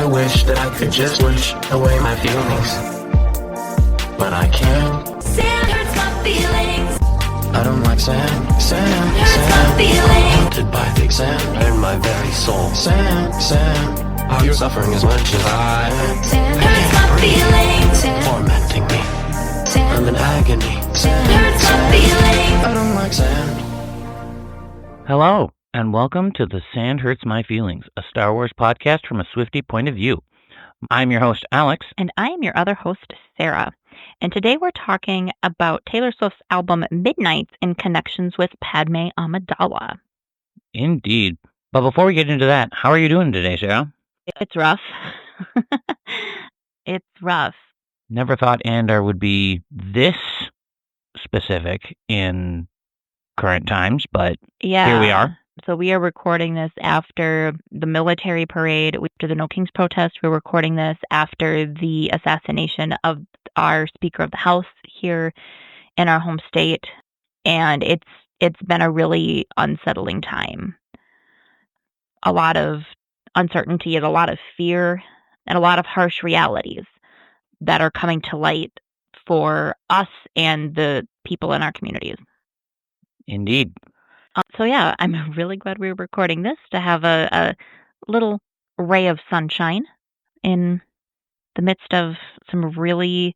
I wish that I could just wish away my feelings, but I can't. Sand hurts my feelings. I don't like sand. Hurts my feelings. Haunted by big sand in my very soul. Sand. Are you suffering as much as I am? Sand I hurts can't my breathe. feelings. Tormenting me. I'm in agony. Sand hurts my feelings. I don't like sand. Hello, and welcome to The Sand Hurts My Feelings, a Star Wars podcast from a Swiftie point of view. I'm your host, Alex. And I am your other host, Sarah. And today we're talking about Taylor Swift's album Midnights in connections with Padmé Amidala. Indeed. But before we get into that, how are you doing today, Sarah? It's rough. It's rough. Never thought Andor would be this specific in current times, but Yeah. here we are. So we are recording this after the military parade, after the No Kings protest. We're recording this after the assassination of our Speaker of the House here in our home state. And it's been a really unsettling time. A lot of uncertainty and a lot of fear and a lot of harsh realities that are coming to light for us and the people in our communities. Indeed. So yeah, I'm really glad we're recording this to have a little ray of sunshine in the midst of some really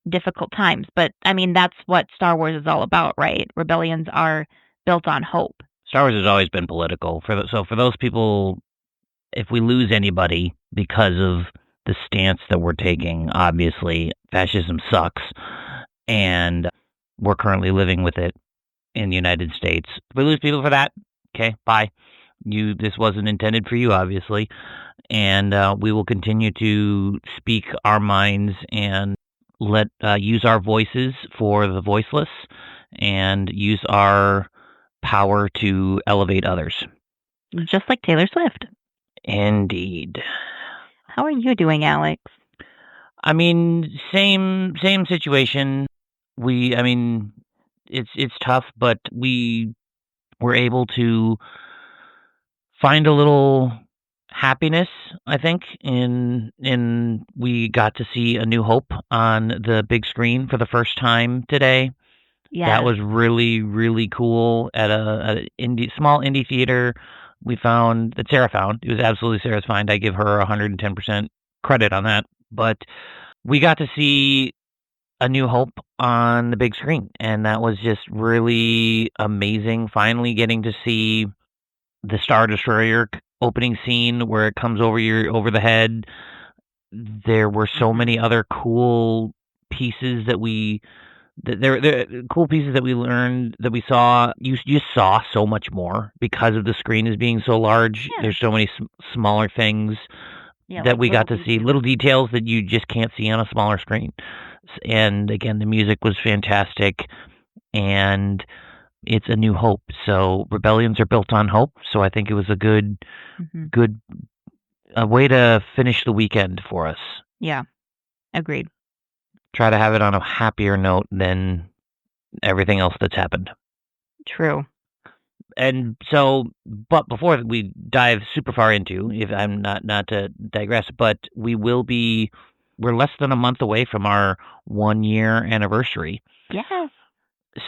difficult times. But I mean, that's what Star Wars is all about, right? Rebellions are built on hope. Star Wars has always been political. So for those people, if we lose anybody because of the stance that we're taking, obviously fascism sucks, and we're currently living with it in the United States. If we lose people for that, okay, bye. This wasn't intended for you, obviously, and we will continue to speak our minds and use our voices for the voiceless, and use our power to elevate others. Just like Taylor Swift. Indeed. How are you doing, Alex? I mean, same situation. It's tough, but we were able to find a little happiness, I think, in we got to see A New Hope on the big screen for the first time today. Yeah. That was really, really cool at a small indie theater that Sarah found. It was absolutely Sarah's find. I give her 110% credit on that. But we got to see A New Hope on the big screen, and that was just really amazing. Finally getting to see the Star Destroyer opening scene where it comes over the head. There were so many other cool pieces that we learned, that we saw. You saw so much more because of the screen as being so large. Yeah. There's so many smaller things that like we got to see, details. little details that you just can't see on a smaller screen. And again, the music was fantastic, and it's A New Hope. So rebellions are built on hope. So I think it was a good way to finish the weekend for us. Yeah, agreed. Try to have it on a happier note than everything else that's happened. True. And so, but before we dive super far into, if I'm not to digress, but we're less than a month away from our 1-year anniversary. Yes.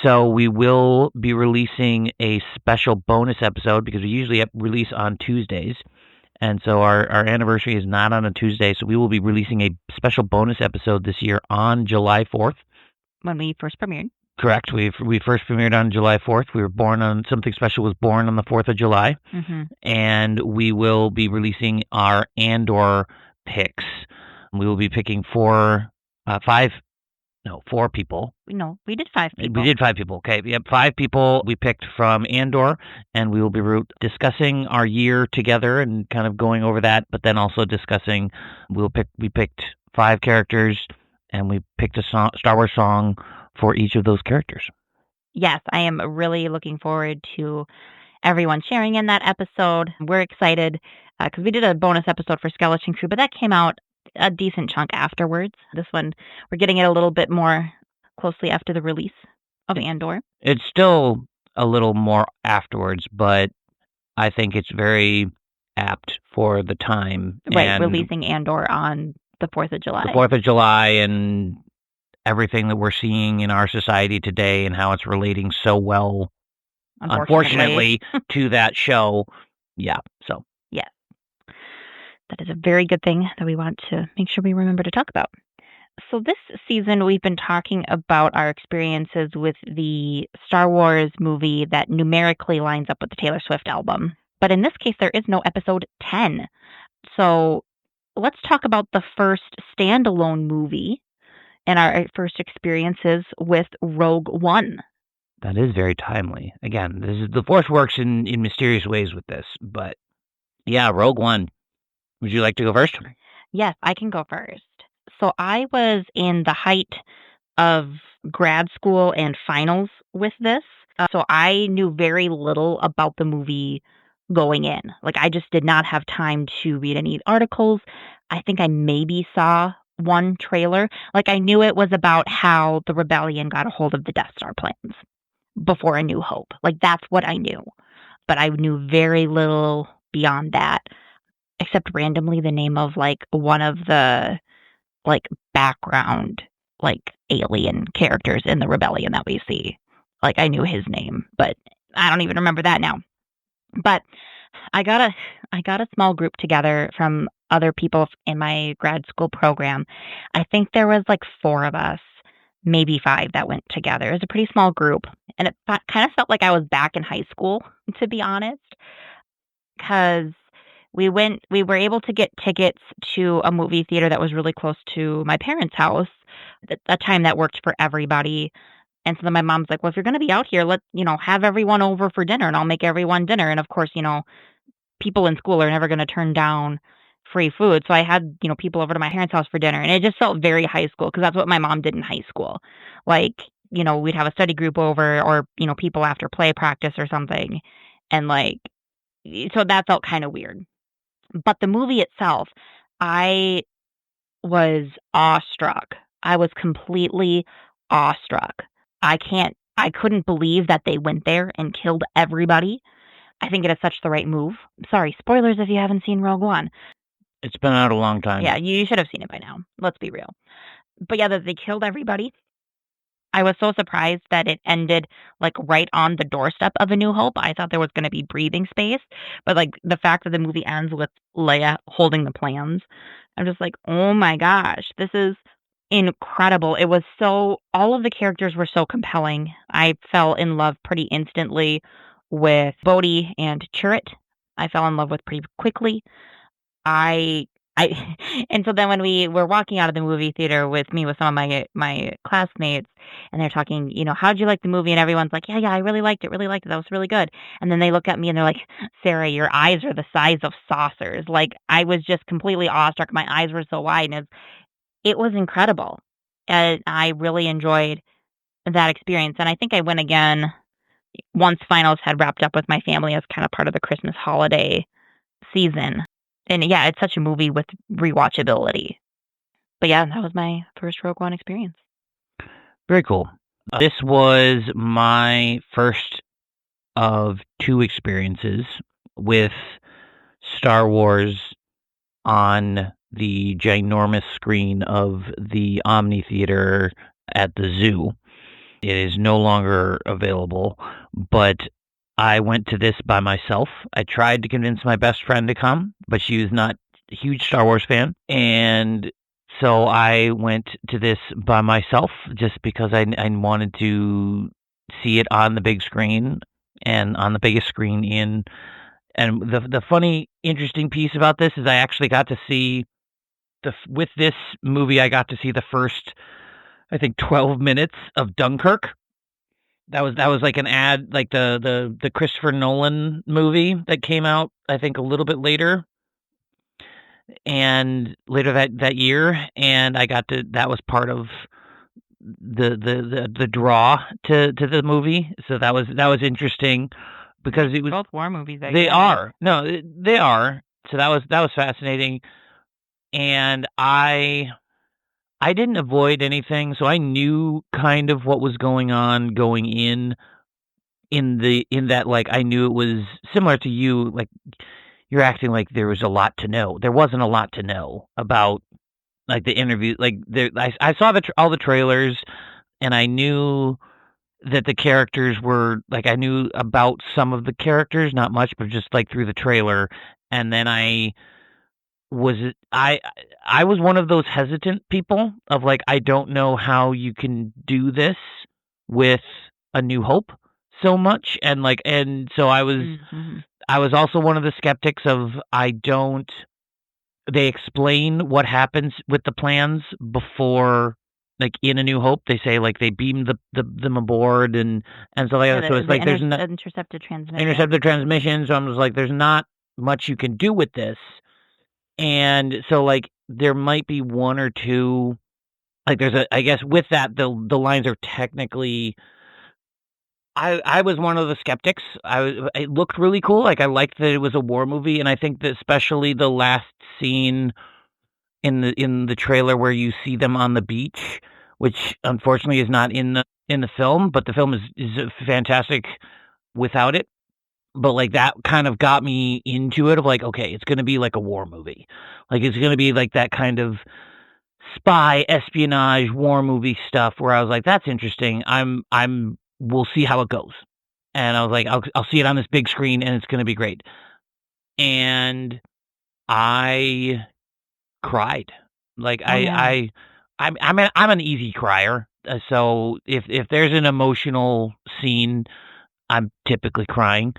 So we will be releasing a special bonus episode, because we usually release on Tuesdays. And so our anniversary is not on a Tuesday, so we will be releasing a special bonus episode this year on July 4th. When we first premiered. Correct. We first premiered on July 4th. We were born on Something Special was born on the 4th of July. Mm-hmm. And we will be releasing our Andor picks. We will be picking four people. No, we did 5 people. We did 5 people. Okay. We have 5 people we picked from Andor, and we will be discussing our year together and kind of going over that, but then also discussing, we picked 5 characters, and we picked a Star Wars song for each of those characters. Yes, I am really looking forward to everyone sharing in that episode. We're excited because we did a bonus episode for Skeleton Crew, but that came out a decent chunk afterwards. This one, we're getting it a little bit more closely after the release of Andor. It's still a little more afterwards, but I think it's very apt for the time. Right, and releasing Andor on the 4th of July. the 4th of July and everything that we're seeing in our society today and how it's relating so well, unfortunately, to that show. Yeah, so. Yes. That is a very good thing that we want to make sure we remember to talk about. So this season, we've been talking about our experiences with the Star Wars movie that numerically lines up with the Taylor Swift album. But in this case, there is no episode 10. So let's talk about the first standalone movie and our first experiences with Rogue One. That is very timely. Again, this is the Force works in mysterious ways with this. But yeah, Rogue One. Would you like to go first? Yes, I can go first. So I was in the height of grad school and finals with this. So I knew very little about the movie going in. Like, I just did not have time to read any articles. I think I maybe saw one trailer. Like, I knew it was about how the rebellion got a hold of the Death Star plans before A New Hope. Like, that's what I knew. But I knew very little beyond that, except randomly the name of, like, one of the, like, background, like, alien characters in the rebellion that we see. Like, I knew his name, but I don't even remember that now. But I got a small group together from other people in my grad school program. I think there was like 4 of us, maybe 5 that went together. It was a pretty small group, and it kind of felt like I was back in high school, to be honest, because we were able to get tickets to a movie theater that was really close to my parents' house, a time that worked for everybody. And so then my mom's like, well, if you're going to be out here, have everyone over for dinner and I'll make everyone dinner. And of course, people in school are never going to turn down free food. So I had, people over to my parents' house for dinner, and it just felt very high school because that's what my mom did in high school. Like, we'd have a study group over, or, people after play practice or something. And like, so that felt kind of weird. But the movie itself, I was awestruck. I was completely awestruck. I couldn't believe that they went there and killed everybody. I think it is such the right move. Sorry, spoilers if you haven't seen Rogue One. It's been out a long time. Yeah, you should have seen it by now. Let's be real. But yeah, that they killed everybody. I was so surprised that it ended like right on the doorstep of A New Hope. I thought there was going to be breathing space, but like the fact that the movie ends with Leia holding the plans, I'm just like, oh my gosh, this is incredible. It was all of the characters were so compelling. I fell in love pretty instantly with Bodhi and Chirrut. I fell in love with pretty quickly. And so then when we were walking out of the movie theater with some of my classmates, and they're talking, how'd you like the movie? And everyone's like, yeah, I really liked it. That was really good. And then they look at me and they're like, Sarah, your eyes are the size of saucers. Like, I was just completely awestruck. My eyes were so wide, and it was incredible. And I really enjoyed that experience. And I think I went again once finals had wrapped up with my family as kind of part of the Christmas holiday season. And yeah, it's such a movie with rewatchability. But yeah, that was my first Rogue One experience. Very cool. This was my first of 2 experiences with Star Wars on the ginormous screen of the Omni Theater at the zoo. It is no longer available, but I went to this by myself. I tried to convince my best friend to come, but she was not a huge Star Wars fan. And so I went to this by myself just because I wanted to see it on the big screen and on the biggest screen in. And the funny, interesting piece about this is I actually got to see with this movie, I got to see the first, I think, 12 minutes of Dunkirk. That was like an ad, like the Christopher Nolan movie that came out, I think, a little bit later that year, and that was part of the draw to the movie. So that was interesting because it was both war movies. They are. So that was fascinating, and I didn't avoid anything, so I knew kind of what was going on going in that, like, I knew it was similar to you. Like, you're acting like there was a lot to know. There wasn't a lot to know about like the interview. Like I saw all the trailers, and I knew that the characters were like, I knew about some of the characters, not much, but just like through the trailer. And then was I I was one of those hesitant people of like, I don't know how you can do this with A New Hope so much, and like, and so Mhm. I was also one of the skeptics of, I don't they explain what happens with the plans before, like in A New Hope. They say like they beam them aboard, and so like Yeah, that. So it's like there's no intercepted transmission. intercepted transmission. So I'm just like, there's not much you can do with this. And so like there might be one or two, like there's I guess with that, the lines are technically, I was one of the skeptics. It looked really cool. Like I liked that it was a war movie, and I think that especially the last scene in the trailer where you see them on the beach, which unfortunately is not in the film, but the film is fantastic without it. But like that kind of got me into it of like, okay, it's going to be like a war movie. Like it's going to be like that kind of spy espionage war movie stuff where I was like, that's interesting. We'll see how it goes. And I was like, I'll see it on this big screen and it's going to be great. And I cried. Like I'm an easy crier. So if there's an emotional scene, I'm typically crying.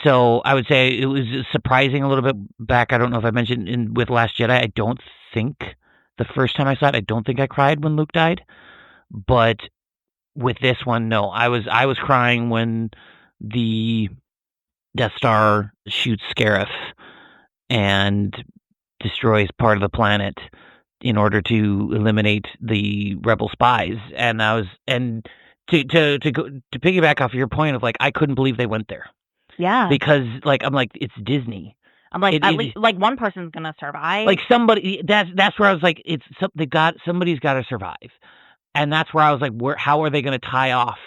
So I would say it was surprising a little bit back. I don't know if I mentioned with Last Jedi. I don't think the first time I saw it, I don't think I cried when Luke died. But with this one, no, I was crying when the Death Star shoots Scarif and destroys part of the planet in order to eliminate the rebel spies. And to piggyback off your point of like, I couldn't believe they went there. Yeah. Because like, I'm like, it's Disney. I'm like, at least like one person's gonna survive. Like somebody, that's where I was like, somebody's got to survive, and that's where I was like, how are they going to tie off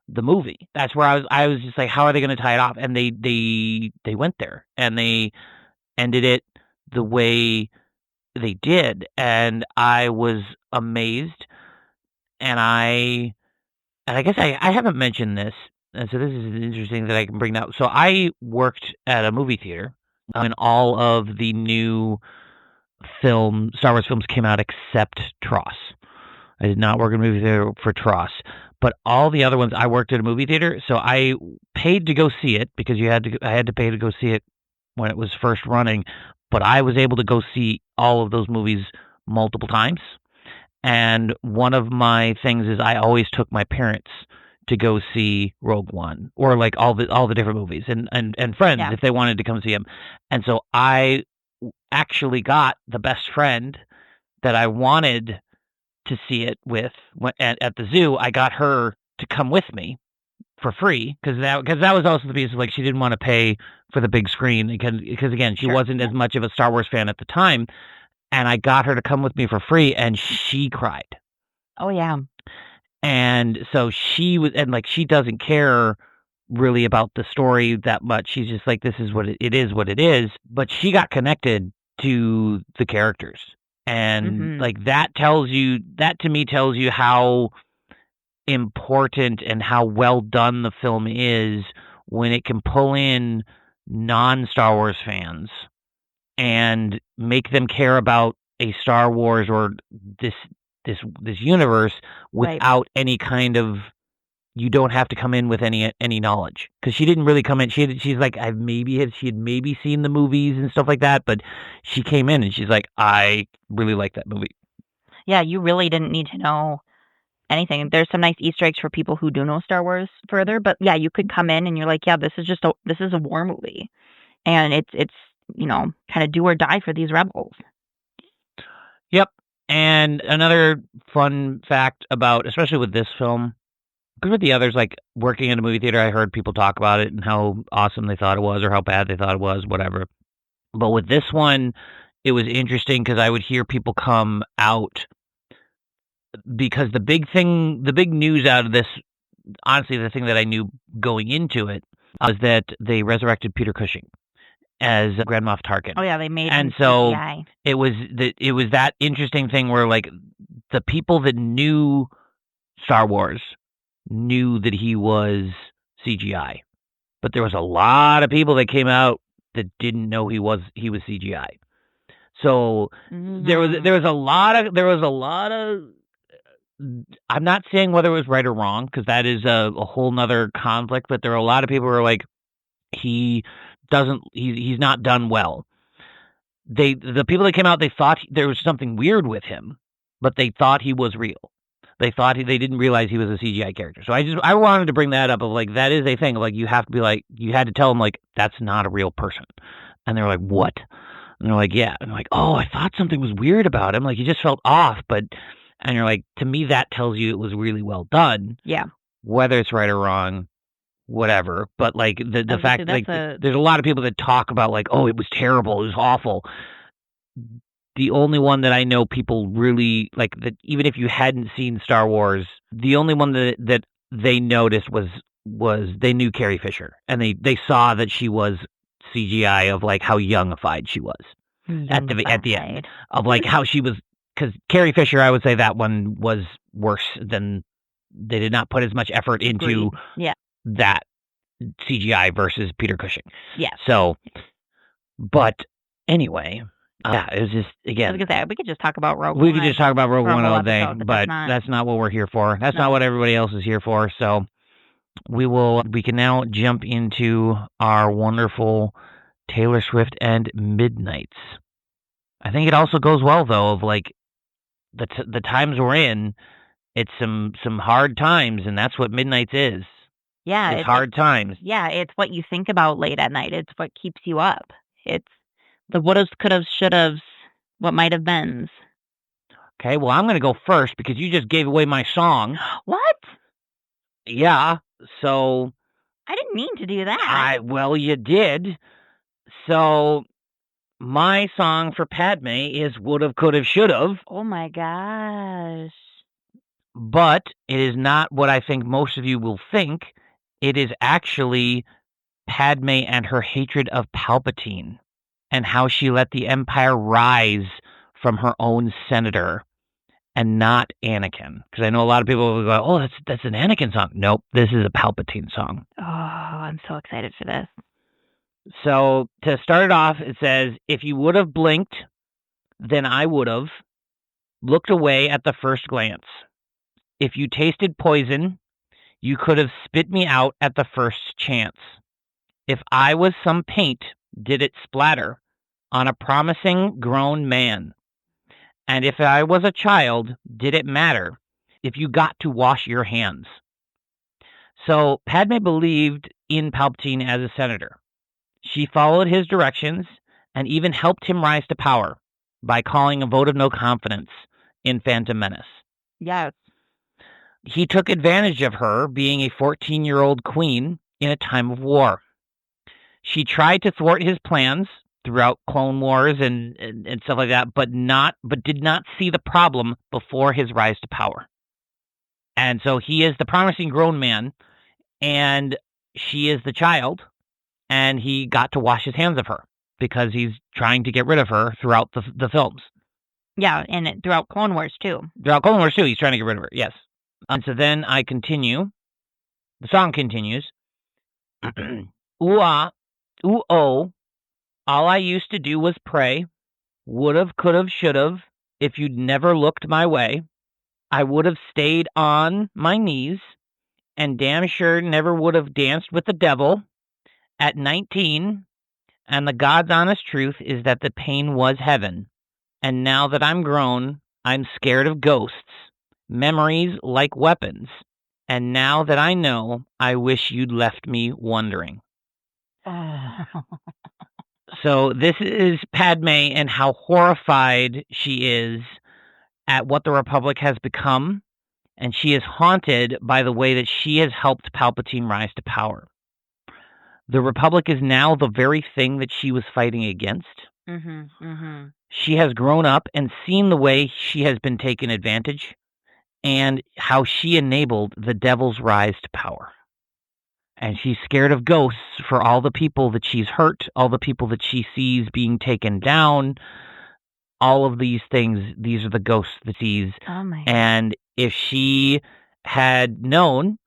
the movie? That's where I was just like, how are they going to tie it off? And they went there and they ended it the way they did, and I was amazed. And I guess I haven't mentioned this, and so this is interesting that I can bring up. So I worked at a movie theater when all of the new Star Wars films came out except TROS. I did not work in a movie theater for TROS, but all the other ones I worked at a movie theater, so I paid to go see it because I had to pay to go see it when it was first running, but I was able to go see all of those movies multiple times. And one of my things is I always took my parents to go see Rogue One or like all the different movies and friends if they wanted to come see them. And so I actually got the best friend that I wanted to see it with at the zoo. I got her to come with me for free because that was also the piece of like, she didn't want to pay for the big screen because again, she wasn't as much of a Star Wars fan at the time. And I got her to come with me for free, and she cried. Oh yeah. And so she was, and like, she doesn't care really about the story that much. She's just like, this is what it is, what it is. But she got connected to the characters, and like that to me tells you how important and how well done the film is when it can pull in non-Star Wars fans and make them care about a Star Wars or this universe without any kind of, you don't have to come in with any knowledge, because she didn't really come in. She's like, she had maybe seen the movies and stuff like that, but she came in and she's like, I really like that movie. Yeah, you really didn't need to know anything. There's some nice Easter eggs for people who do know Star Wars further, but yeah, you could come in and you're like, yeah, this is a war movie, and it's kind of do or die for these rebels. Yep. And another fun fact about, especially with this film, because with the others, like working in a movie theater, I heard people talk about it and how awesome they thought it was or how bad they thought it was, whatever. But with this one, it was interesting because I would hear people come out, because the big news out of this, honestly, the thing that I knew going into it was that they resurrected Peter Cushing. as Grand Moff Tarkin. Oh yeah, they made And him so CGI. it was that interesting thing where like the people that knew Star Wars knew that he was CGI, but there was a lot of people that came out that didn't know he was CGI. So there was a lot of. I'm not saying whether it was right or wrong because that is a whole nother conflict. But there are a lot of people who are like, he's not done well. The people that came out, they thought there was something weird with him, but they thought he was real. They didn't realize he was a CGI character. So I wanted to bring that up of like that is a thing. Like you have to be like you had to tell them like that's not a real person, and they were like what? And they're like yeah, and they're like oh I thought something was weird about him. Like he just felt off, but and you're like to me that tells you it was really well done. Yeah. Whether it's right or wrong, whatever. But like the fact like there's a lot of people that talk about like oh it was terrible, it was awful. The only one that I know people really like that even if you hadn't seen Star Wars, the only one that they noticed was they knew Carrie Fisher and they saw that she was CGI of like how youngified she was at the end of like how she was because Carrie Fisher I would say that one was worse than they did not put as much effort into that CGI versus Peter Cushing. Yeah. So, but anyway. Yeah, it was just again. I was gonna say we could just talk about Rogue One. We could just talk about Rogue One all day, episode, but that's not what we're here for. That's not what everybody else is here for. So we can now jump into our wonderful Taylor Swift and Midnights. I think it also goes well though of like the times we're in. It's some hard times, and that's what Midnights is. Yeah, it's hard times. Yeah, it's what you think about late at night. It's what keeps you up. It's the wouldas, couldas, shouldas, what might have beens. Okay, well, I'm going to go first because you just gave away my song. What? Yeah, so... I didn't mean to do that. Well, you did. So, my song for Padme is Would've, Could've, Should've. Oh my gosh. But it is not what I think most of you will think. It is actually Padme and her hatred of Palpatine. And how she let the Empire rise from her own senator and not Anakin. Because I know a lot of people will go, oh, that's an Anakin song. Nope, this is a Palpatine song. Oh, I'm so excited for this. So to start it off, it says, if you would have blinked, then I would have looked away at the first glance. If you tasted poison, you could have spit me out at the first chance. If I was some paint, did it splatter on a promising grown man? And if I was a child, did it matter if you got to wash your hands? So Padme believed in Palpatine as a senator. She followed his directions and even helped him rise to power by calling a vote of no confidence in Phantom Menace. Yes. He took advantage of her being a 14-year-old queen in a time of war. She tried to thwart his plans throughout Clone Wars and stuff like that, but did not see the problem before his rise to power. And so he is the promising grown man, and she is the child, and he got to wash his hands of her because he's trying to get rid of her throughout the films. Yeah, and throughout Clone Wars too. Throughout Clone Wars too, he's trying to get rid of her, yes. And so then I continue. The song continues. Ooh-ah. Ooh-oh, all I used to do was pray, would've, could've, should've, if you'd never looked my way. I would've stayed on my knees, and damn sure never would've danced with the devil at 19, and the God's honest truth is that the pain was heaven, and now that I'm grown, I'm scared of ghosts, memories like weapons, and now that I know, I wish you'd left me wondering. So this is Padme and how horrified she is at what the Republic has become, and she is haunted by the way that she has helped Palpatine rise to power. The Republic is now the very thing that she was fighting against. Mm-hmm, mm-hmm. She has grown up and seen the way she has been taken advantage and how she enabled the devil's rise to power. And she's scared of ghosts for all the people that she's hurt, all the people that she sees being taken down. All of these things, these are the ghosts that sees. Oh my. And if she had known,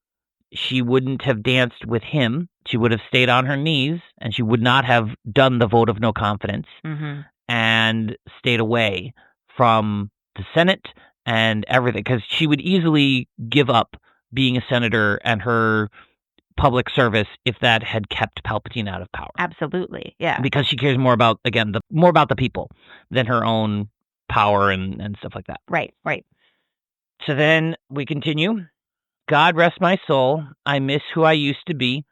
she wouldn't have danced with him. She would have stayed on her knees, and she would not have done the vote of no confidence and stayed away from the Senate and everything, because she would easily give up being a senator and her public service if that had kept Palpatine out of power. Absolutely, yeah. Because she cares more about, again, more about the people than her own power and stuff like that. Right. So then we continue. God rest my soul. I miss who I used to be.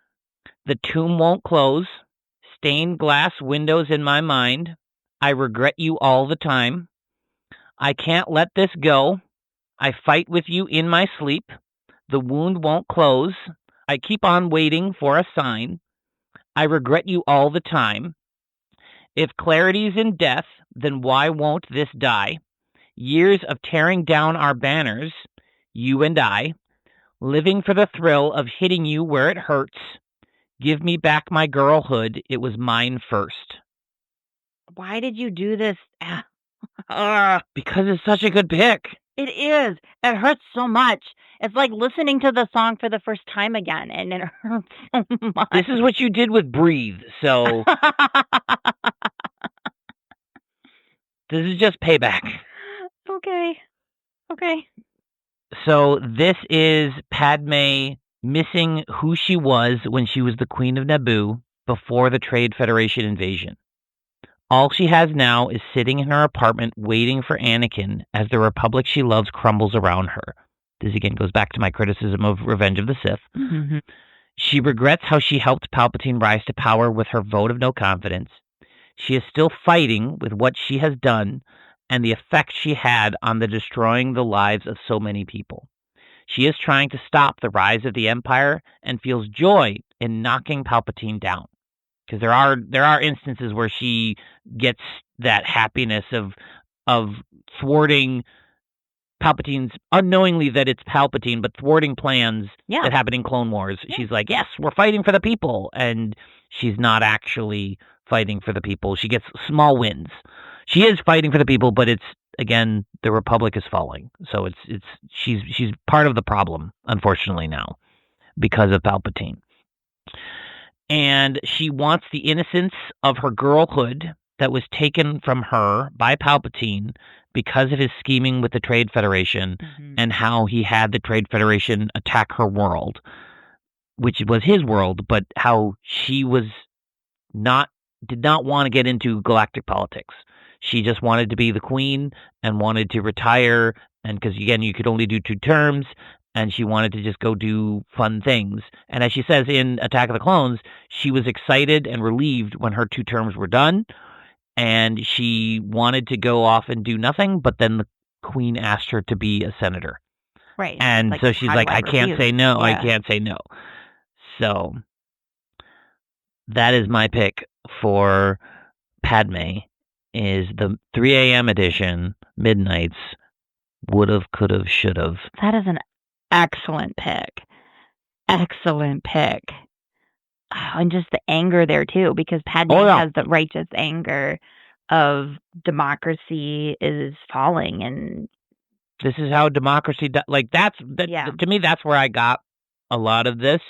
The tomb won't close. Stained glass windows in my mind. I regret you all the time. I can't let this go. I fight with you in my sleep. The wound won't close. I keep on waiting for a sign. I regret you all the time. If clarity's in death, then why won't this die? Years of tearing down our banners, you and I, living for the thrill of hitting you where it hurts. Give me back my girlhood. It was mine first. Why did you do this? Because it's such a good pick. It is. It hurts so much. It's like listening to the song for the first time again, and it hurts so much. This is what you did with Breathe, so this is just payback. Okay. So this is Padmé missing who she was when she was the Queen of Naboo before the Trade Federation invasion. All she has now is sitting in her apartment waiting for Anakin as the Republic she loves crumbles around her. This again goes back to my criticism of Revenge of the Sith. Mm-hmm. She regrets how she helped Palpatine rise to power with her vote of no confidence. She is still fighting with what she has done and the effect she had on the destroying the lives of so many people. She is trying to stop the rise of the Empire and feels joy in knocking Palpatine down. Because there are instances where she gets that happiness of thwarting Palpatine's, unknowingly that it's Palpatine, but thwarting plans that happen in Clone Wars. Yeah. She's like, yes, we're fighting for the people, and she's not actually fighting for the people. She gets small wins. She is fighting for the people, but it's, again, the Republic is falling. So she's part of the problem, unfortunately, now because of Palpatine. And she wants the innocence of her girlhood that was taken from her by Palpatine because of his scheming with the Trade Federation and how he had the Trade Federation attack her world, which was his world, but how she did not want to get into galactic politics. She just wanted to be the queen and wanted to retire, and because, again, you could only do 2 terms, and she wanted to just go do fun things. And as she says in Attack of the Clones, she was excited and relieved when her 2 terms were done, and she wanted to go off and do nothing, but then the queen asked her to be a senator. Right. And so she's like, I can't say no. Yeah. I can't say no. So that is my pick for Padmé, is the 3 a.m. edition, Midnights, would've, could've, should've. That is an excellent pick. Excellent pick. Oh, and just the anger there, too, because Padmé has the righteous anger of democracy is falling. And this is how democracy... To me, that's where I got a lot of this,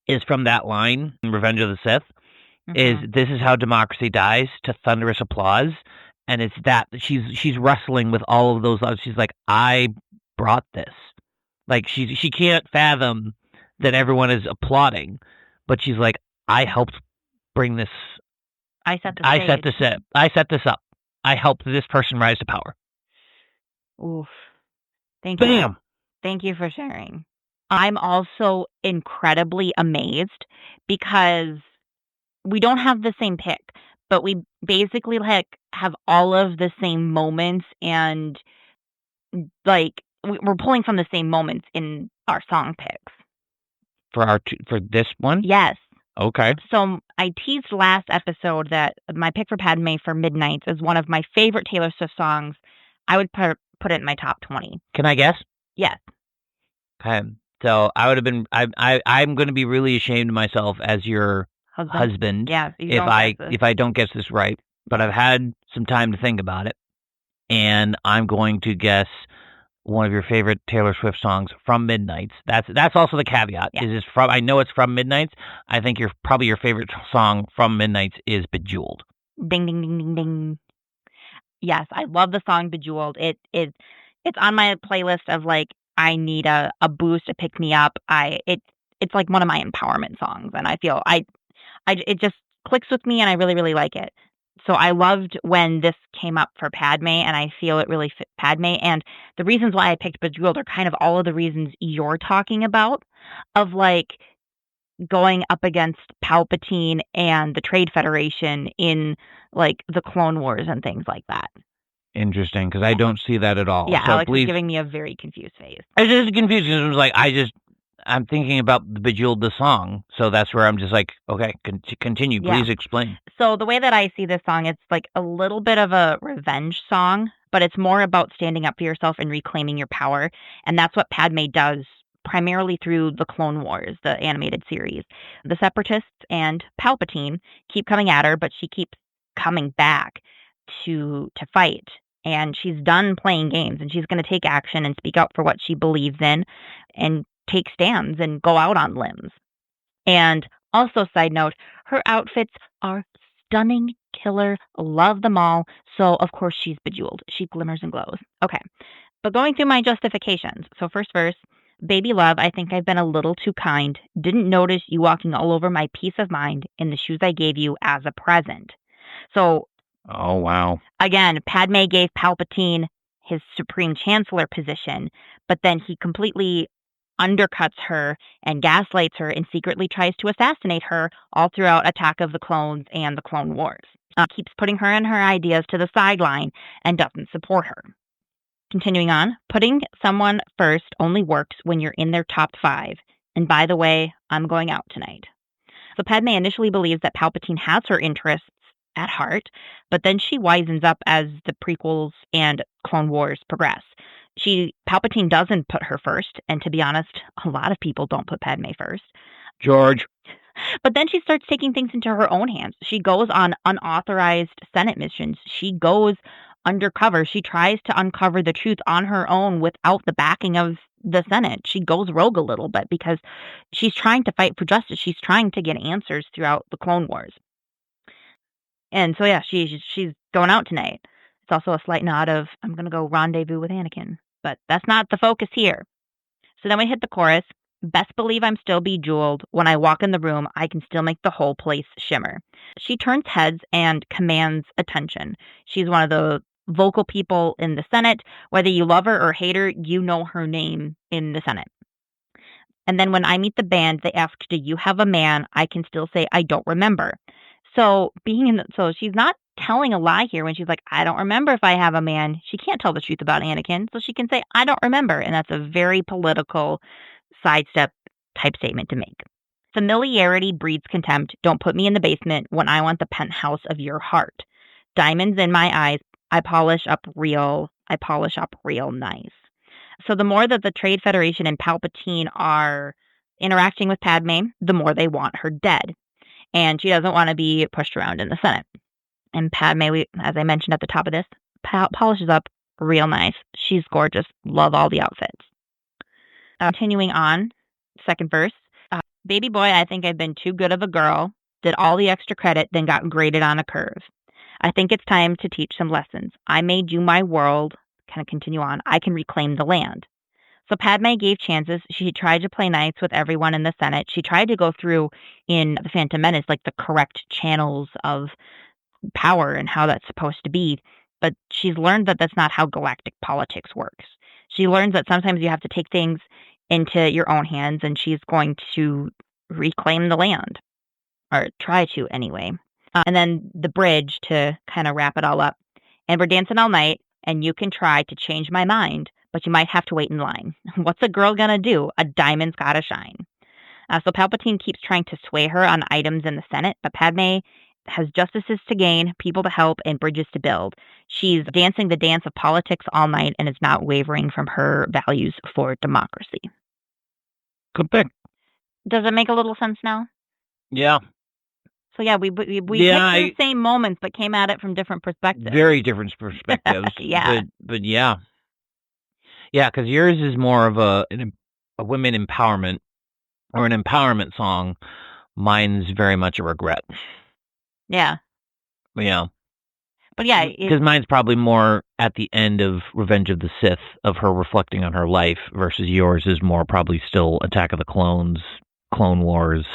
is from that line in Revenge of the Sith, is this is how democracy dies, to thunderous applause. And it's that she's wrestling with all of those. She's like, I brought this. Like, she can't fathom that everyone is applauding, but she's like, I helped bring this. I set this up. I helped this person rise to power. Oof. Thank you. Bam. Thank you for sharing. I'm also incredibly amazed because we don't have the same pick, but we basically have all of the same moments, and we're pulling from the same moments in our song picks. For this one? Yes. Okay. So I teased last episode that my pick for Padmé for Midnights is one of my favorite Taylor Swift songs. I would put it in my top 20. Can I guess? Yes. Okay. So I would have been. I'm going to be really ashamed of myself as your husband Yeah, you if don't I guess this. if I don't guess this right. But I've had some time to think about it, and I'm going to guess one of your favorite Taylor Swift songs, "From Midnights." That's also the caveat. Yeah. Is this from? I know it's from Midnights. I think probably your favorite song from Midnights is "Bejeweled." Ding, ding, ding, ding, ding. Yes, I love the song Bejeweled. It's on my playlist of like I need a boost, a pick me up. It's like one of my empowerment songs, and I feel it just clicks with me, and I really really like it. So I loved when this came up for Padmé, and I feel it really fit Padmé. And the reasons why I picked Bejeweled are kind of all of the reasons you're talking about, of like going up against Palpatine and the Trade Federation in like the Clone Wars and things like that. Interesting, because I don't see that at all. Yeah, So Alex is please, giving me a very confused face. I was just confused because it was like I'm thinking about the Bejeweled the song, so that's where I'm just like, okay, continue. Yeah. Please explain. So the way that I see this song, it's like a little bit of a revenge song, but it's more about standing up for yourself and reclaiming your power. And that's what Padmé does primarily through the Clone Wars, the animated series. The Separatists and Palpatine keep coming at her, but she keeps coming back to fight. And she's done playing games, and she's going to take action and speak up for what she believes in and take stands and go out on limbs. And also, side note, her outfits are stunning, killer, love them all. So, of course, she's bejeweled. She glimmers and glows. Okay. But going through my justifications. So, first verse, baby love, I think I've been a little too kind. Didn't notice you walking all over my peace of mind in the shoes I gave you as a present. So, Oh, wow. again, Padmé gave Palpatine his Supreme Chancellor position, but then he completely undercuts her and gaslights her and secretly tries to assassinate her all throughout Attack of the Clones and the Clone Wars. Keeps putting her and her ideas to the sideline and doesn't support her. Continuing on, putting someone first only works when you're in their top 5. And by the way, I'm going out tonight. So Padmé initially believes that Palpatine has her interests at heart, but then she wisens up as the prequels and Clone Wars progress. Palpatine doesn't put her first, and to be honest, a lot of people don't put Padmé first. George. But then she starts taking things into her own hands. She goes on unauthorized Senate missions. She goes undercover. She tries to uncover the truth on her own without the backing of the Senate. She goes rogue a little bit because she's trying to fight for justice. She's trying to get answers throughout the Clone Wars. And so, yeah, she's going out tonight. It's also a slight nod of, I'm going to go rendezvous with Anakin. But that's not the focus here. So then we hit the chorus. Best believe I'm still bejeweled. When I walk in the room, I can still make the whole place shimmer. She turns heads and commands attention. She's one of the vocal people in the Senate. Whether you love her or hate her, you know her name in the Senate. And then when I meet the band, they ask, do you have a man? I can still say, I don't remember. So so she's not telling a lie here when she's like, I don't remember if I have a man. She can't tell the truth about Anakin. So she can say, I don't remember. And that's a very political sidestep type statement to make. Familiarity breeds contempt. Don't put me in the basement when I want the penthouse of your heart. Diamonds in my eyes. I polish up real nice. So the more that the Trade Federation and Palpatine are interacting with Padmé, the more they want her dead. And she doesn't want to be pushed around in the Senate. And Padmé, as I mentioned at the top of this, polishes up real nice. She's gorgeous. Love all the outfits. Continuing on, second verse. Baby boy, I think I've been too good of a girl. Did all the extra credit, then got graded on a curve. I think it's time to teach some lessons. I made you my world. Kind of continue on. I can reclaim the land. So Padmé gave chances. She tried to play nice with everyone in the Senate. She tried to go through in The Phantom Menace, like the correct channels of power and how that's supposed to be. But she's learned that that's not how galactic politics works. She learns that sometimes you have to take things into your own hands, and she's going to reclaim the land. Or try to, anyway. And then the bridge to kind of wrap it all up. And we're dancing all night, and you can try to change my mind, but you might have to wait in line. What's a girl gonna do? A diamond's gotta shine. So Palpatine keeps trying to sway her on items in the Senate, but Padmé has justices to gain, people to help, and bridges to build. She's dancing the dance of politics all night and is not wavering from her values for democracy. Good pick. Does it make a little sense now? Yeah. So yeah, we Yeah, picked the same moments, but came at it from different perspectives. Very different perspectives. Yeah. But yeah. Yeah, because yours is more of a women empowerment or an empowerment song. Mine's very much a regret. Yeah. Yeah. But yeah, Because mine's probably more at the end of Revenge of the Sith, of her reflecting on her life, versus yours is more probably still Attack of the Clones, Clone Wars.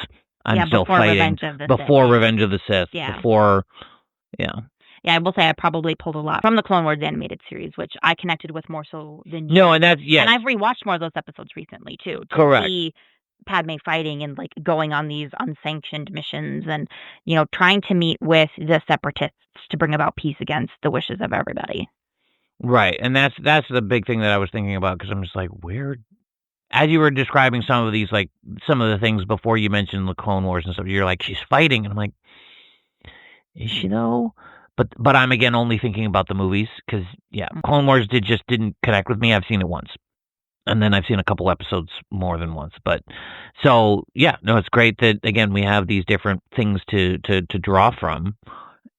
I'm still before fighting Revenge of the before Sith. Revenge of the Sith. Yeah. Before, yeah. Yeah, I will say I probably pulled a lot from the Clone Wars animated series, which I connected with more so than you. No, and that's, yeah. And I've rewatched more of those episodes recently, too. To Correct. see Padmé fighting and, like, going on these unsanctioned missions and, you know, trying to meet with the Separatists to bring about peace against the wishes of everybody. Right, and that's the big thing that I was thinking about, because I'm just like, where... As you were describing some of these, like, some of the things before you mentioned the Clone Wars and stuff, you're like, she's fighting, and I'm like, is she though? But I'm, again, only thinking about the movies, because, yeah, Clone Wars didn't connect with me. I've seen it once. And then I've seen a couple episodes more than once. But, so, yeah, no, it's great that, again, we have these different things to draw from.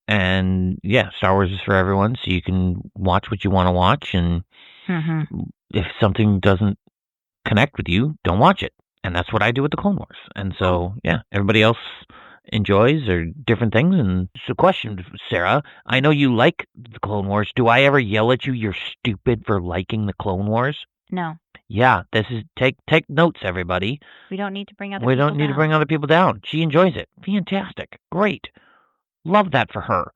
And, yeah, Star Wars is for everyone, so you can watch what you want to watch, and if something doesn't connect with you, don't watch it. And that's what I do with the Clone Wars. And so, yeah, everybody else enjoys or different things. And so, question, Sarah, I know you like the Clone Wars. Do I ever yell at you, you're stupid for liking the Clone Wars? No. Yeah, this is, take notes, everybody. We don't need to bring other We people don't need down. to bring other people down. She enjoys it. Fantastic. Great. Love that for her.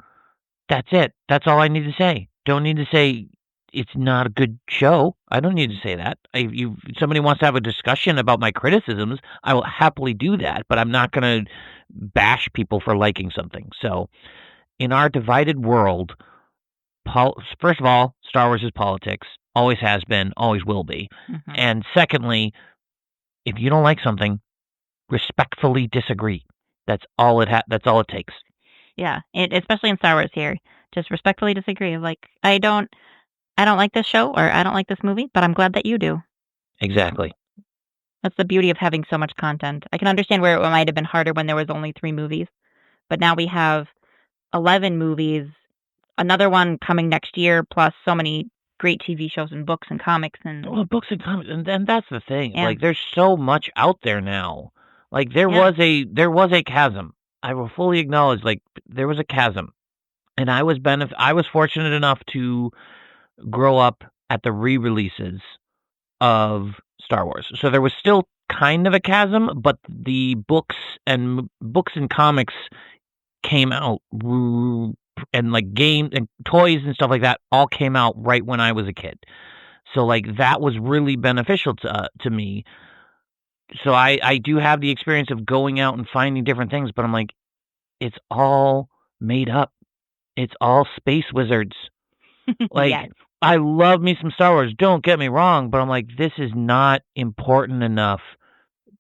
That's it. That's all I need to say. Don't need to say it's not a good show. I don't need to say that. If somebody wants to have a discussion about my criticisms, I will happily do that, but I'm not going to bash people for liking something. So, in our divided world, first of all, Star Wars is politics. Always has been, always will be. And secondly, if you don't like something, respectfully disagree. That's all it takes. Yeah, especially in Star Wars here. Just respectfully disagree. Like, I don't like this show or I don't like this movie, but I'm glad that you do. Exactly. That's the beauty of having so much content. I can understand where it might have been harder when there was only 3 movies, but now we have 11 movies, another one coming next year, plus so many great TV shows and books and comics and... Well, books and comics, and that's the thing. Yeah. Like, there's so much out there now. Like, there was a chasm. I will fully acknowledge, like, there was a chasm. And I was fortunate enough to grow up at the re-releases of Star Wars. So there was still kind of a chasm, but the books and comics came out, and like games and toys and stuff like that all came out right when I was a kid. So like that was really beneficial to me. So I do have the experience of going out and finding different things, but I'm like, it's all made up. It's all space wizards. Like, Yes. I love me some Star Wars, don't get me wrong, but I'm like, this is not important enough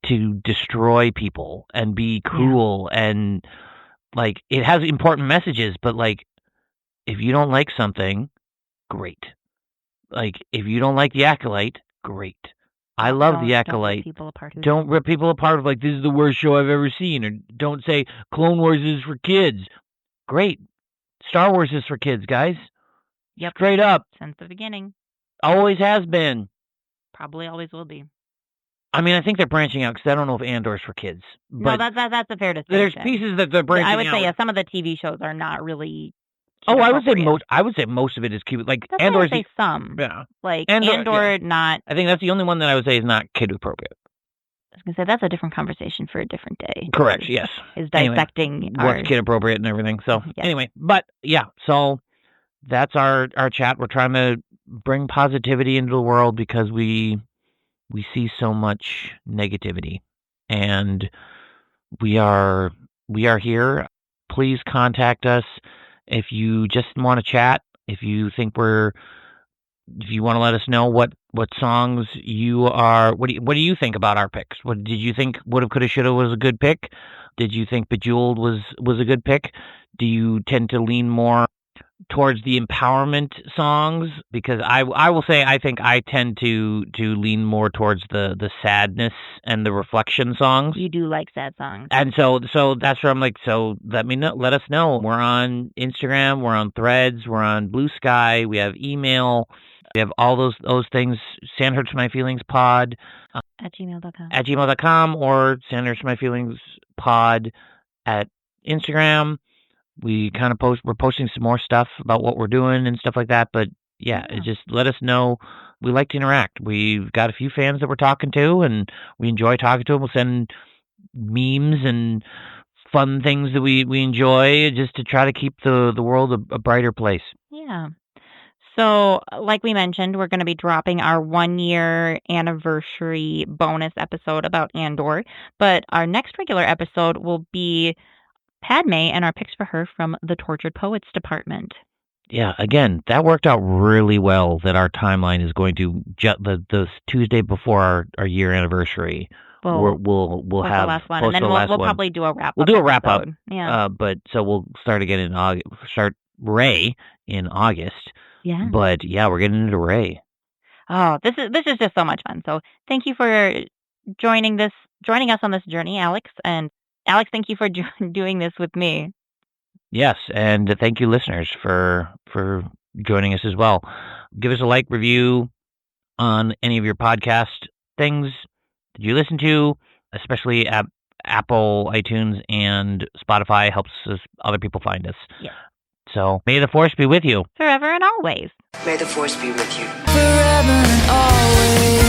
to destroy people and be cruel. And like, it has important messages, but like, if you don't like something, great. Like, if you don't like The Acolyte, great. I love The Acolyte. Don't rip people apart of like, this is the worst show I've ever seen, or don't say Clone Wars is for kids. Great. Star Wars is for kids, guys. Yep. Straight up. Since the beginning. Always has been. Probably always will be. I mean, I think they're branching out, because I don't know if Andor's for kids. But no, that's a fair distinction. there's pieces that they're branching out. I would say, yeah, some of the TV shows are not really... Oh, I would say most of it is kid. Like, that's Andor's... I would say some. Yeah. Like, Andor not... I think that's the only one that I would say is not kid appropriate. I was going to say, that's a different conversation for a different day. Correct, yes. Is dissecting what's kid appropriate and everything. So, anyway, but, yeah, so that's our chat. We're trying to bring positivity into the world, because we see so much negativity, and we are here. Please contact us if you just want to chat. If you think if you want to let us know what songs you are, what do you think about our picks? What did you think? Woulda, Coulda, Shoulda was a good pick? Did you think Bejeweled was a good pick? Do you tend to lean more towards the empowerment songs, because I will say I think I tend to lean more towards the sadness and the reflection songs. You do like sad songs. And so that's where I'm like, so let us know. We're on Instagram, we're on Threads, we're on Blue Sky, we have email, we have all those things. Sand Hurts My Feelings Pod At gmail.com. at gmail.com, or Sand Hurts My Feelings Pod at Instagram. We kind of we're posting some more stuff about what we're doing and stuff like that. But yeah, it just let us know. We like to interact. We've got a few fans that we're talking to, and we enjoy talking to them. We'll send memes and fun things that we enjoy, just to try to keep the world a brighter place. Yeah. So, like we mentioned, we're going to be dropping our 1-year anniversary bonus episode about Andor, but our next regular episode will be Padmé and our picks for her from the Tortured Poets department. Yeah, again, that worked out really well that our timeline is going to the Tuesday before our year anniversary. We'll have the last one, and then we'll probably do a wrap up. We'll do a wrap up. Yeah. But so we'll start again in August. Start Ray in August. Yeah. But yeah, we're getting into Ray. Oh, this is just so much fun. So thank you for joining us on this journey, Alex. And Alex, thank you for doing this with me. Yes, and thank you, listeners, for joining us as well. Give us a like, review on any of your podcast things that you listen to, especially at Apple, iTunes, and Spotify. Helps other people find us. Yeah. So may the Force be with you. Forever and always. May the Force be with you. Forever and always.